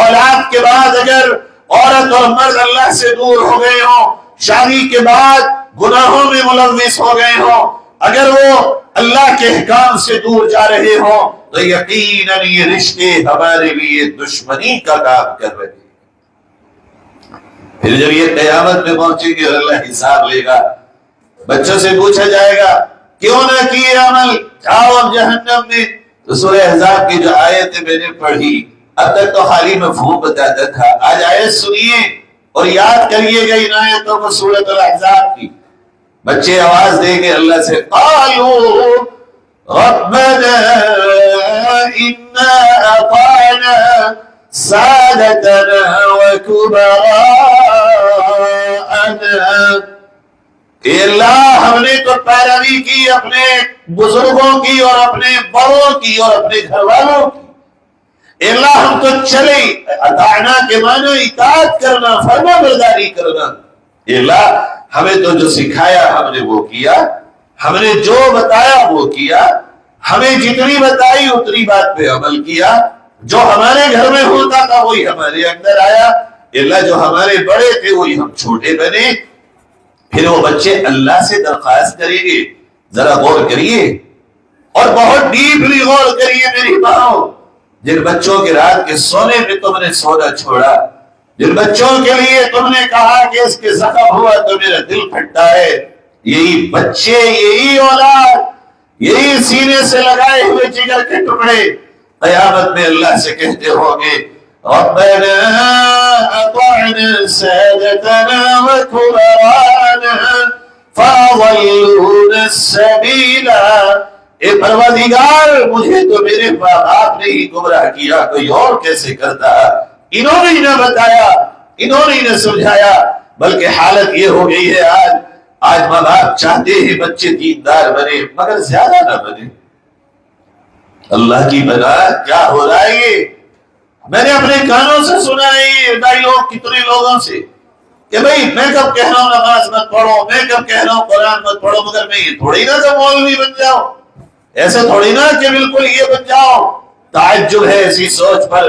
اولاد کے بعد اگر عورت اور مرد اللہ سے دور ہو گئے ہوں، شادی کے بعد گناہوں میں ملوث ہو گئے ہوں، اگر وہ اللہ کے احکام سے دور جا رہے ہوں تو یقیناً یہ رشتے ہمارے لیے دشمنی کا کام کر رہے ہیں۔ پھر جب یہ قیامت میں پہنچے گی اور اللہ حساب لے گا، بچوں سے پوچھا جائے گا کیوں نہ کیے عمل، جاؤ اب جہنم میں۔ تو سورہ احزاب کی جو آیتیں میں نے پڑھی، اب تک تو خالی مفہوم بتاتا تھا، آج آیت سنیے اور یاد کریے گا ان آیتوں کو، سورۃ الاحزاب کی۔ بچے آواز دیں گے اللہ سے، قالوا ربنا انا اطعنا سادتنا وكبراءنا، اے اللہ ہم نے تو پیروی کی اپنے بزرگوں کی اور اپنے بڑوں کی اور اپنے گھر والوں کی، اے اللہ ہم تو چلے، اطاعنا کے معنی اطاعت کرنا، فرما برداری کرنا، اے اللہ ہمیں تو جو سکھایا ہم نے وہ کیا، ہم نے جو بتایا وہ کیا، ہمیں جتنی بتائی اتنی بات پہ عمل کیا، جو ہمارے گھر میں ہوتا تھا وہی ہمارے اندر آیا، اے اللہ جو ہمارے بڑے تھے وہی ہم چھوٹے بنے۔ پھر وہ بچے اللہ سے درخواست کریں گے، ذرا غور کریے اور بہت ڈیپلی غور کریے میری ماں، جن بچوں کے رات کے سونے میں تم نے سونا چھوڑا، جن بچوں کے لیے تم نے کہا کہ اس کے زخم ہوا تو میرا دل پھٹتا ہے، یہی بچے، یہی اولاد، یہی سینے سے لگائے ہوئے جگر کے ٹکڑے قیامت میں اللہ سے کہتے ہوں گے ربنا اطعنا سادتنا وكبراءنا فاضلونا السبيل، اے پروردگار مجھے تو میرے ماں باپ نے ہی گمراہ کیا، کوئی اور کیسے کرتا، انہوں نے نہ بتایا، انہوں نے نہ سمجھایا، بلکہ حالت یہ ہو گئی ہے آج ماں باپ چاہتے ہیں بچے دیندار بنے مگر زیادہ نہ بنے۔ اللہ کی بنا کیا ہو رہا ہے یہ؟ میں نے اپنے کانوں سے سنا ہے یہ ڈائیلاگ کتنے لوگوں سے کہ بھئی میں کب کہہ رہا ہوں نماز مت پڑھو، میں کب کہہ رہا ہوں قرآن مت پڑھو، مگر میں یہ تھوڑی نہ کہ مولوی بن جاؤ، ایسے تھوڑی نہ کہ بالکل یہ بن جاؤ۔ تعجب ہے ایسی سوچ پر۔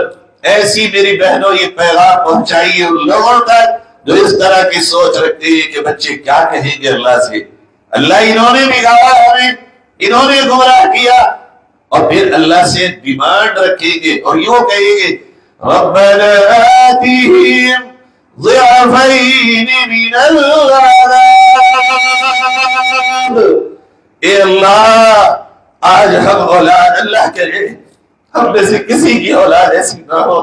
ایسی میری بہنوں یہ پیغام پہنچائیے ان لوگوں تک جو اس طرح کی سوچ رکھتے ہیں کہ بچے کیا کہیں گے اللہ سے۔ اللہ انہوں نے بگاڑا ہمیں، انہوں نے گمراہ کیا، اور پھر اللہ سے ڈیمانڈ رکھیں گے اور یوں کہیں گے ربنا آتِهِمْ ضِعْفَيْنِ مِنَ الْعَذَابِ، اے اللہ آج ہم اولاد، اللہ کرے ہم میں سے کسی کی اولاد ایسی نہ ہو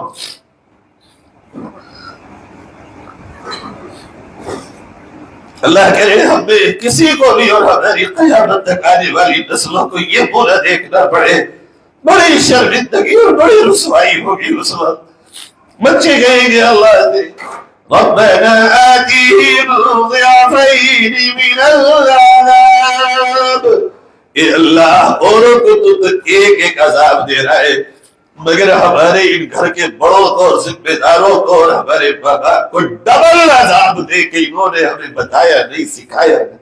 اللہ کرے ہم میں کسی کو بھی اور ہماری قیامت تک آنے والی نسلوں کو یہ بولا دیکھنا پڑے۔ بڑی شرمندگی اور بڑی رسوائی ہوگی اس وقت۔ بچے کہیں گے اللہ سے ربنا آتِهِمْ ضِعْفَيْنِ مِنَ الْعَذَابِ، اے اللہ اوروں کو تو ایک ایک عذاب دے رہا ہے، مگر ہمارے ان گھر کے بڑوں کو اور ذمہ داروں کو اور ہمارے بابا کو ڈبل عذاب دے کے انہوں نے ہمیں بتایا نہیں، سکھایا نہیں۔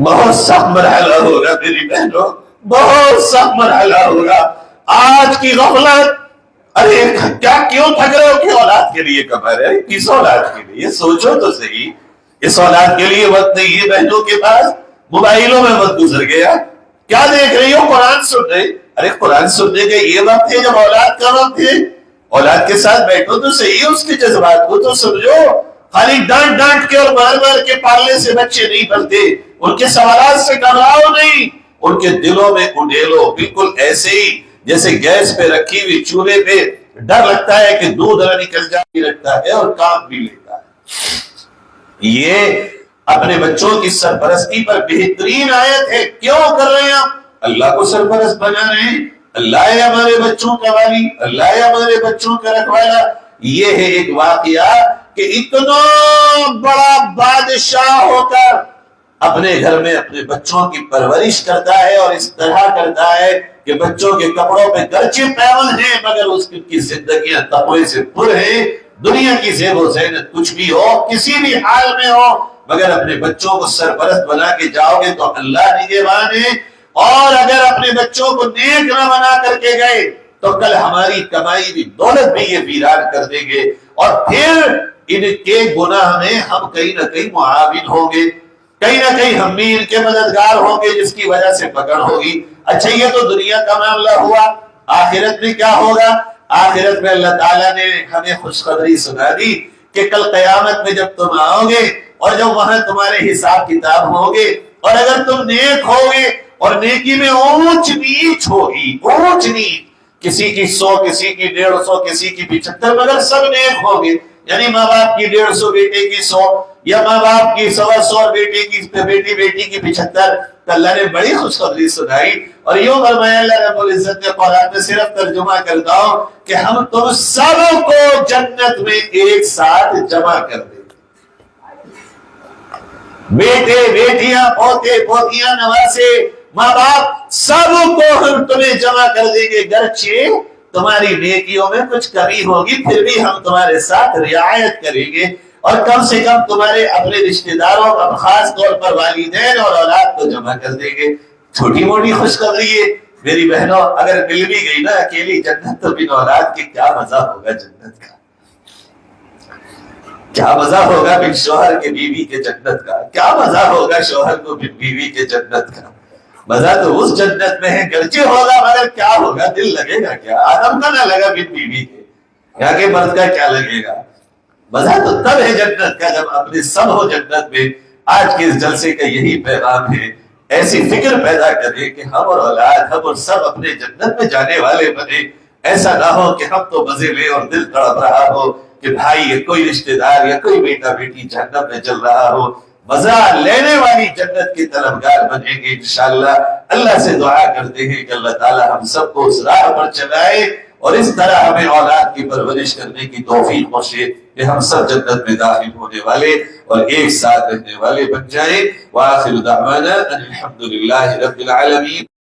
بہت سخت مرحلہ ہوگا میری بہنوں، بہت سخت مرحلہ ہوگا۔ آج کی غفلت، ارے کیا کیوں تھک رہے ہو کہ اولاد کے لیے کما رہے ہیں؟ کس اولاد کے لیے؟ سوچو تو صحیح۔ اس اولاد کے لیے وقت نہیں ہے بہنوں کے پاس، موبائلوں میں وقت گزر گیا۔ کیا دیکھ رہی ہو؟ قرآن سن رہے۔ ارے قرآن سننے کا یہ وقت ہے جب اولاد کا وقت ہے۔ اولاد کے ساتھ بیٹھو تو صحیح، اس کے جذبات کو تو سمجھو۔ خالی ڈانٹ ڈانٹ کے اور مار مار کے پالنے سے بچے نہیں بنتے، ان کے سوالات سے گھبراؤ نہیں، ان کے دلوں میں اڈیلو، بالکل ایسے ہی جیسے گیس پہ رکھی ہوئی چولہے پہ ڈر لگتا ہے کہ دودھ نہ نکل جائے رکھتا ہے اور کام بھی لیتا ہے۔ یہ اپنے بچوں کی سرپرستی پر بہترین آیت ہے۔ کیوں کر رہے ہیں آپ؟ اللہ کو سرپرست بنا رہے ہیں، اللہ ہے ہمارے بچوں کا والی، اللہ ہے ہمارے بچوں کا رکھوالا۔ یہ ہے ایک واقعہ کہ اتنا بڑا بادشاہ ہو کر اپنے گھر میں اپنے بچوں کی پرورش کرتا ہے اور اس طرح کرتا ہے کہ بچوں کے کپڑوں پہ گرچہ پیون ہیں مگر اس کی زندگیاں تقوی سے پر ہیں۔ دنیا کی زیب و زینت کچھ بھی ہو، کسی بھی حال میں ہو، مگر اپنے بچوں کو سرپرست بنا کے جاؤ گے تو اللہ نگہبان ہے، اور اگر اپنے بچوں کو نیک نہ بنا کر کے گئے تو کل ہماری کمائی بھی دولت بھی یہ ویران کر دیں گے، اور پھر ان کے گناہ میں ہم کہیں نہ کہیں معاون ہوں گے، کہیں نہ کہیں ہم بھی ان کے مددگار ہوں گے، جس کی وجہ سے پکڑ ہوگی۔ اچھا یہ تو دنیا کا معاملہ ہوا، آخرت میں کیا ہوگا؟ آخرت میں اللہ تعالیٰ نے ہمیں خوشخبری سنا دی کہ کل قیامت میں جب تم آؤ گے اور جب وہاں تمہارے حساب کتاب ہوگے، اور اگر تم نیک ہوگے اور نیکی میں اونچ نیچ ہوگی، اونچ نیچ، کسی کی 100، کسی کی 150، کسی کی 75، مگر سب نیک ہوگے، یعنی ماں باپ کی 150 بیٹے کی 100، یا ماں باپ کی 125 بیٹے کی بیٹی کی 75، تو اللہ نے بڑی خوشخبری سنائی اور یوں فرمایا اللہ رب العزت نے قرآن میں، صرف ترجمہ کرتا ہوں کہ ہم تم سب کو جنت میں ایک ساتھ جمع کر دیں، بیٹے بیٹیاں، پوتے پوتیاں، نواسے، ماں باپ، سب کو ہم تمہیں جمع کر دیں گے، گرچہ تمہاری نیکیوں میں کچھ کمی ہوگی پھر بھی ہم تمہارے ساتھ رعایت کریں گے، اور کم سے کم تمہارے اپنے رشتہ داروں کا، خاص طور پر والدین اور اولاد کو جمع کر دیں گے۔ چھوٹی موٹی خوشخبری ہے میری بہنوں، اگر مل بھی گئی نا اکیلی جنت، تو بن اولاد کے کیا مزہ ہوگا جنت کا، کیا مزہ ہوگا بن شوہر کے بیوی کے جنت کا، کیا مزہ ہوگا شوہر کو بن بیوی کے جنت کا۔ مزہ تو اس جنت میں ہے، گرچہ ہوگا مگر کیا ہوگا، دل لگے گا کیا؟ آدم کا نہ لگا بن بیوی کے، یہاں کے مرد کا کیا لگے گا؟ مزہ تو تب ہے جنت کا جب اپنے سب ہو جنت میں۔ آج کے اس جلسے کا یہی پیغام ہے، ایسی فکر پیدا کریں کہ ہم اور اولاد، ہم اور سب اپنے جنت میں جانے والے بنے۔ ایسا نہ ہو کہ ہم تو مزے لیں اور دل تڑپ رہا ہو کہ بھائی یا کوئی رشتہ دار یا کوئی بیٹا بیٹی جہنم میں چل رہا ہو۔ مزہ لینے والی جنت کے طلبگار بنیں گے انشاءاللہ۔ اللہ سے دعا کرتے ہیں کہ اللہ تعالی ہم سب کو اس راہ پر چلائے اور اس طرح ہمیں اولاد کی پرورش کرنے کی توفیق بخشے کہ ہم سب جنت میں داخل ہونے والے اور ایک ساتھ رہنے والے بن جائیں۔ وآخر دعوانا ان الحمد للہ رب العالمین۔